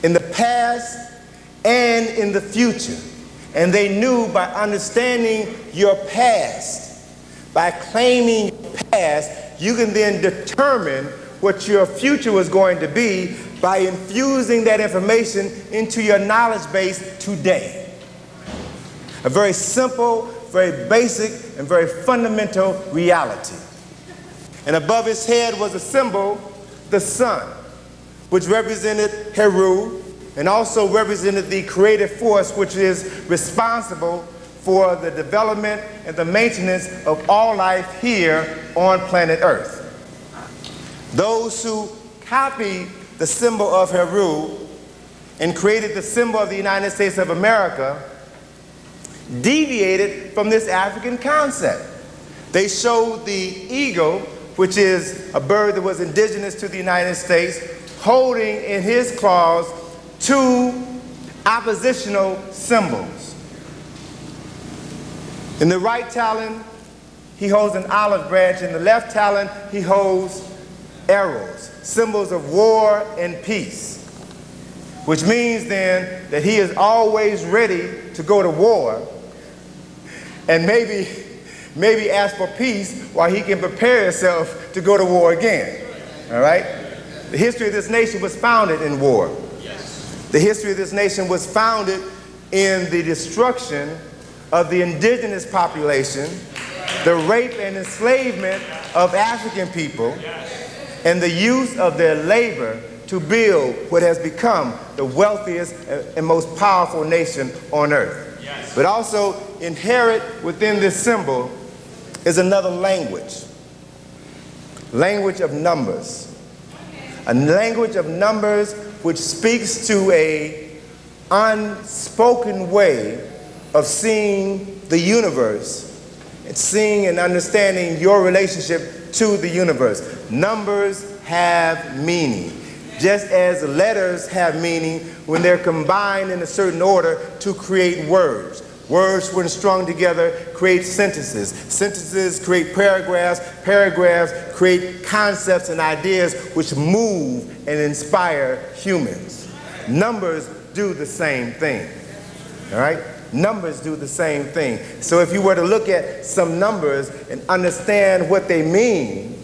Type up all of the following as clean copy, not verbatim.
in the past and in the future. And they knew by understanding your past, by claiming your past, you can then determine what your future was going to be by infusing that information into your knowledge base today. A very simple, very basic, and very fundamental reality. And above his head was a symbol, the sun, which represented Heru, and also represented the creative force which is responsible for the development and the maintenance of all life here on planet Earth. Those who copied the symbol of Heru and created the symbol of the United States of America deviated from this African concept. They showed the eagle, which is a bird that was indigenous to the United States, holding in his claws two oppositional symbols. In the right talon, he holds an olive branch. In the left talon, he holds arrows, symbols of war and peace, which means then that he is always ready to go to war and maybe ask for peace while he can prepare himself to go to war again. All right? The history of this nation was founded in war. The history of this nation was founded in the destruction of the indigenous population, the rape and enslavement of African people, and the use of their labor to build what has become the wealthiest and most powerful nation on earth. Yes. But also inherent within this symbol is another language of numbers. A language of numbers which speaks to an unspoken way of seeing the universe and seeing and understanding your relationship to the universe. Numbers have meaning, just as letters have meaning when they're combined in a certain order to create words. Words, when strung together, create sentences. Sentences create paragraphs. Paragraphs create concepts and ideas which move and inspire humans. Numbers do the same thing. All right? Numbers do the same thing. So if you were to look at some numbers and understand what they mean,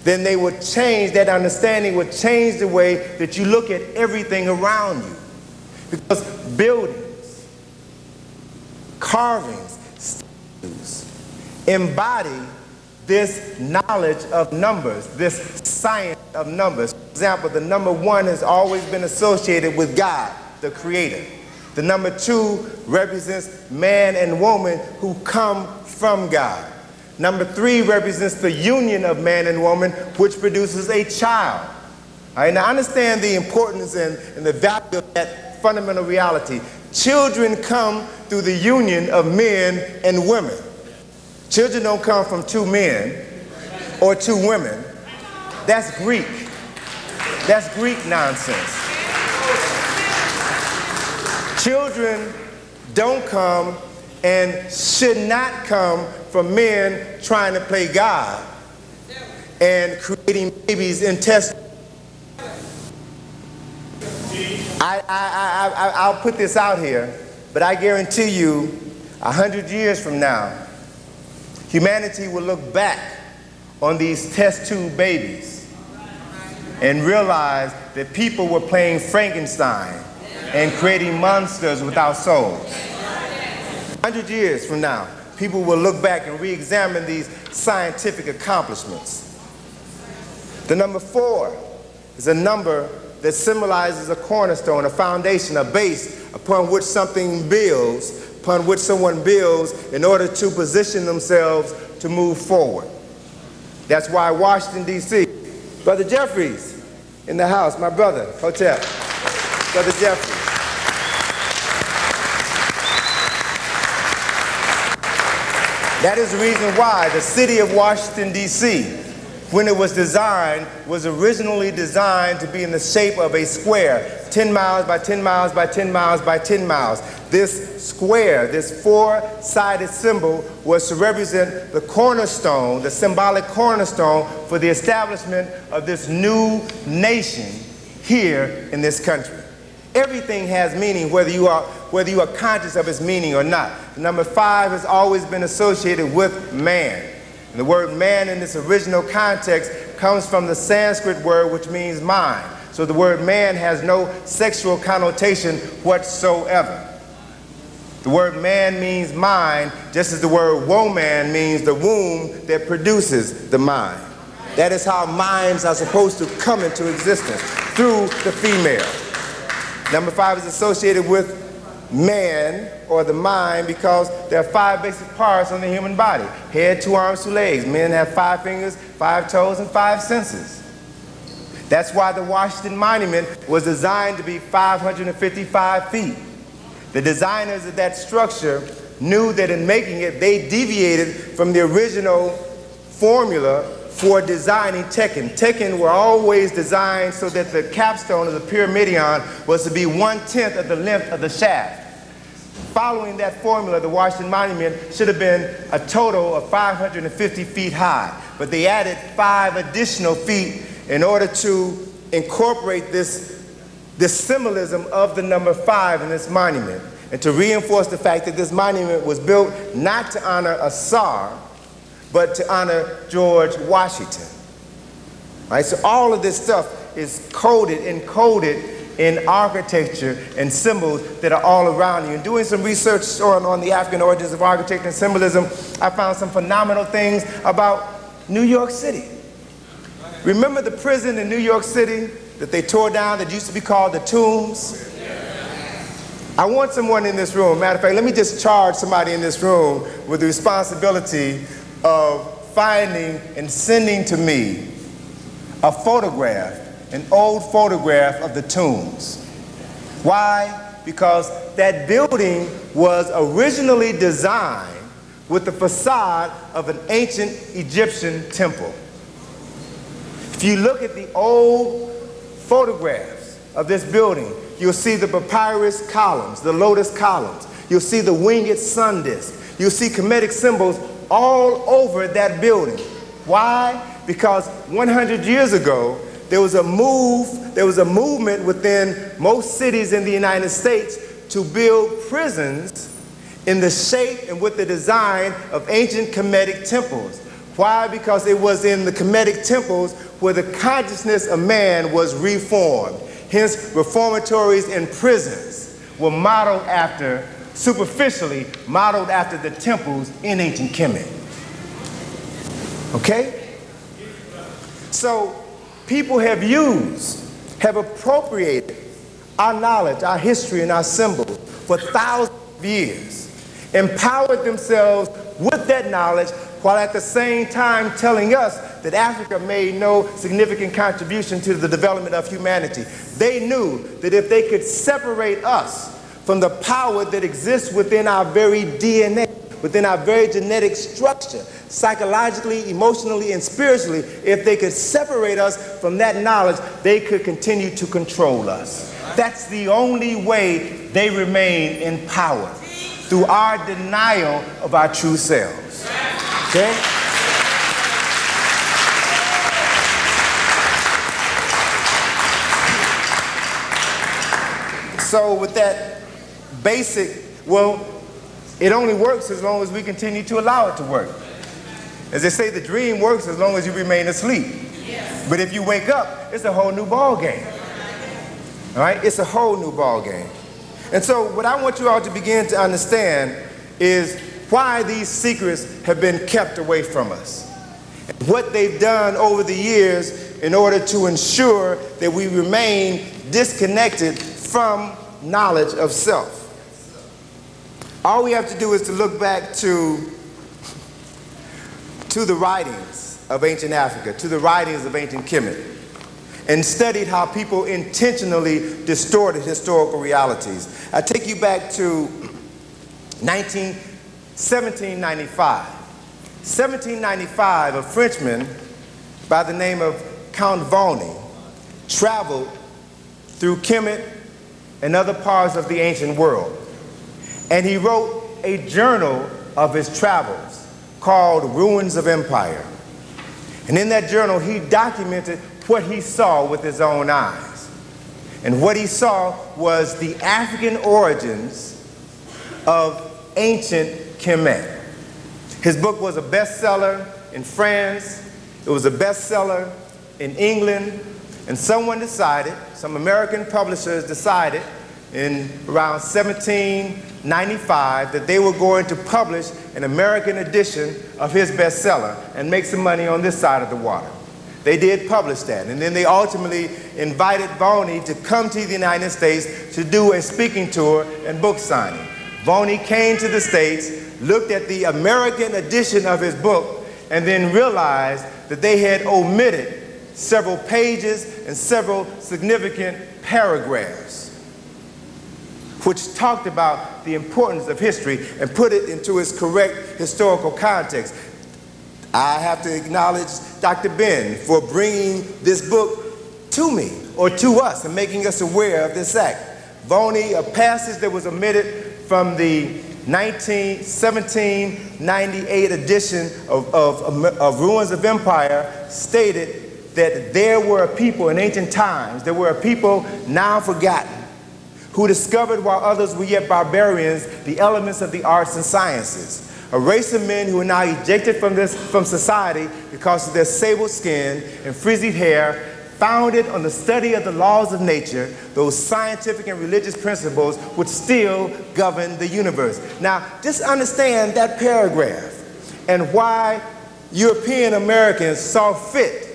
then they would change, that understanding would change the way that you look at everything around you. Because buildings, carvings, statues embody this knowledge of numbers, this science of numbers. For example, the number 1 has always been associated with God, the Creator. The number 2 represents man and woman who come from God. Number 3 represents the union of man and woman, which produces a child. All right, now understand the importance and the value of that fundamental reality. Children come through the union of men and women. Children don't come from 2 men or 2 women. That's Greek. That's Greek nonsense. Children don't come and should not come from men trying to play God and creating babies in test. I'll put this out here, but I guarantee you 100 years from now, humanity will look back on these test tube babies and realize that people were playing Frankenstein and creating monsters without souls. 100 years from now, people will look back and re-examine these scientific accomplishments. The number 4 is a number that symbolizes a cornerstone, a foundation, a base upon which something builds, upon which someone builds in order to position themselves to move forward. That's why Washington, D.C. Brother Jeffries in the house, my brother, Hotel. Brother Jeffries. That is the reason why the city of Washington, D.C., when it was designed, was originally designed to be in the shape of a square, 10 miles by 10 miles by 10 miles by 10 miles. This square, this 4-sided symbol, was to represent the cornerstone, the symbolic cornerstone for the establishment of this new nation here in this country. Everything has meaning, whether you are conscious of its meaning or not. The number 5 has always been associated with man. And the word man in this original context comes from the Sanskrit word which means mind. So the word man has no sexual connotation whatsoever. The word man means mind, just as the word woman means the womb that produces the mind. That is how minds are supposed to come into existence, through the female. Number 5 is associated with man, or the mind, because there are 5 basic parts on the human body. Head, 2 arms, 2 legs. Men have 5 fingers, 5 toes, and 5 senses. That's why the Washington Monument was designed to be 555 feet. The designers of that structure knew that in making it, they deviated from the original formula for designing Tekken. Tekken were always designed so that the capstone of the pyramidion was to be 1/10 of the length of the shaft. Following that formula, the Washington Monument should have been a total of 550 feet high, but they added 5 additional feet in order to incorporate this symbolism of the number 5 in this monument, and to reinforce the fact that this monument was built not to honor a czar, but to honor George Washington. Right? So all of this stuff is encoded in architecture and symbols that are all around you. And doing some research on the African origins of architecture and symbolism, I found some phenomenal things about New York City. Remember the prison in New York City that they tore down that used to be called the Tombs? I want someone in this room, matter of fact, let me just charge somebody in this room with the responsibility of finding and sending to me a photograph, an old photograph of the Tombs. Why? Because that building was originally designed with the facade of an ancient Egyptian temple. If you look at the old photographs of this building, you'll see the papyrus columns, the lotus columns. You'll see the winged sun disk. You'll see Kemetic symbols all over that building. Why? Because 100 years ago, there was a movement within most cities in the United States to build prisons in the shape and with the design of ancient Kemetic temples. Why? Because it was in the Kemetic temples where the consciousness of man was reformed. Hence, reformatories and prisons were modeled after, superficially modeled after the temples in ancient Kemet. Okay? So, people have appropriated our knowledge, our history, and our symbols for thousands of years, empowered themselves with that knowledge, while at the same time telling us that Africa made no significant contribution to the development of humanity. They knew that if they could separate us from the power that exists within our very DNA, within our very genetic structure, psychologically, emotionally, and spiritually, if they could separate us from that knowledge, they could continue to control us. That's the only way they remain in power, through our denial of our true selves. Okay? So with that basic, well, it only works as long as we continue to allow it to work. As they say, the dream works as long as you remain asleep. Yes. But if you wake up, it's a whole new ball game. All right? It's a whole new ball game. And so what I want you all to begin to understand is why these secrets have been kept away from us. And what they've done over the years in order to ensure that we remain disconnected from knowledge of self. All we have to do is to look back to the writings of ancient Africa, to the writings of ancient Kemet, and studied how people intentionally distorted historical realities. I take you back to 1795. 1795, a Frenchman by the name of Count Volney traveled through Kemet and other parts of the ancient world. And he wrote a journal of his travels called Ruins of Empire. And in that journal, he documented what he saw with his own eyes. And what he saw was the African origins of ancient Kemet. His book was a bestseller in France. It was a bestseller in England. And someone decided, some American publishers decided in around 1795 that they were going to publish an American edition of his bestseller and make some money on this side of the water. They did publish that, and then they ultimately invited Voney to come to the United States to do a speaking tour and book signing. Voney came to the States, looked at the American edition of his book, and then realized that they had omitted several pages and several significant paragraphs, which talked about the importance of history and put it into its correct historical context. I have to acknowledge Dr. Ben for bringing this book to me, or to us, and making us aware of this act. Voney, a passage that was omitted from the 1798 edition of Ruins of Empire, stated that there were a people in ancient times, there were a people now forgotten, who discovered while others were yet barbarians the elements of the arts and sciences. A race of men who are now ejected from society because of their sable skin and frizzy hair, founded on the study of the laws of nature, those scientific and religious principles which still govern the universe. Now, just understand that paragraph and why European Americans saw fit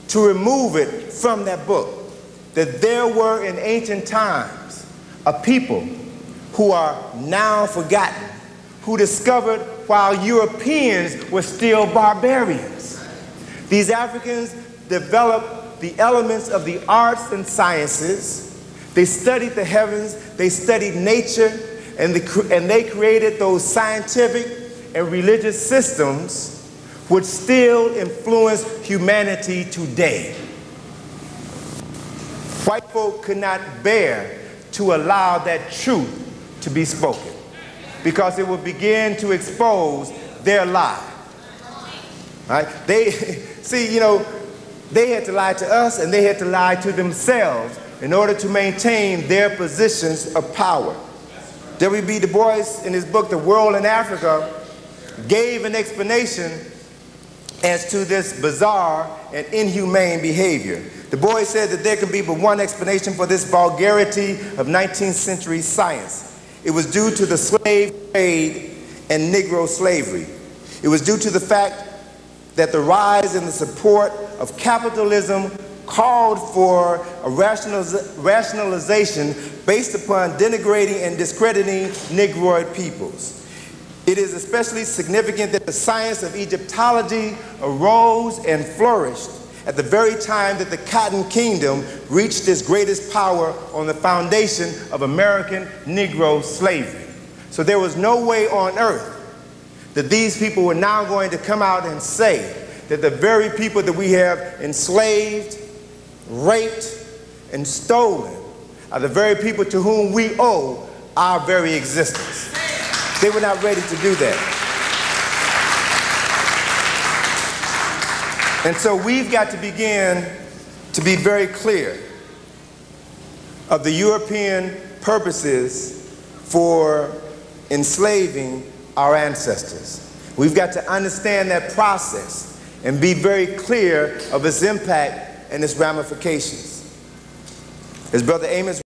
to remove it from that book. That there were in ancient times a people who are now forgotten, who discovered while Europeans were still barbarians. These Africans developed the elements of the arts and sciences. They studied the heavens, they studied nature, and they created those scientific and religious systems which still influence humanity today. White folk could not bear to allow that truth to be spoken, because it would begin to expose their lie. Right? They, see, you know, they had to lie to us and they had to lie to themselves in order to maintain their positions of power. W.B. Du Bois, in his book, The World in Africa, gave an explanation as to this bizarre and inhumane behavior. Du Bois said that there can be but one explanation for this vulgarity of 19th century science. It was due to the slave trade and Negro slavery. It was due to the fact that the rise and the support of capitalism called for a rationalization based upon denigrating and discrediting Negroid peoples. It is especially significant that the science of Egyptology arose and flourished at the very time that the Cotton Kingdom reached its greatest power on the foundation of American Negro slavery. So there was no way on earth that these people were now going to come out and say that the very people that we have enslaved, raped, and stolen are the very people to whom we owe our very existence. They were not ready to do that. And so we've got to begin to be very clear of the European purposes for enslaving our ancestors. We've got to understand that process and be very clear of its impact and its ramifications. As Brother Amos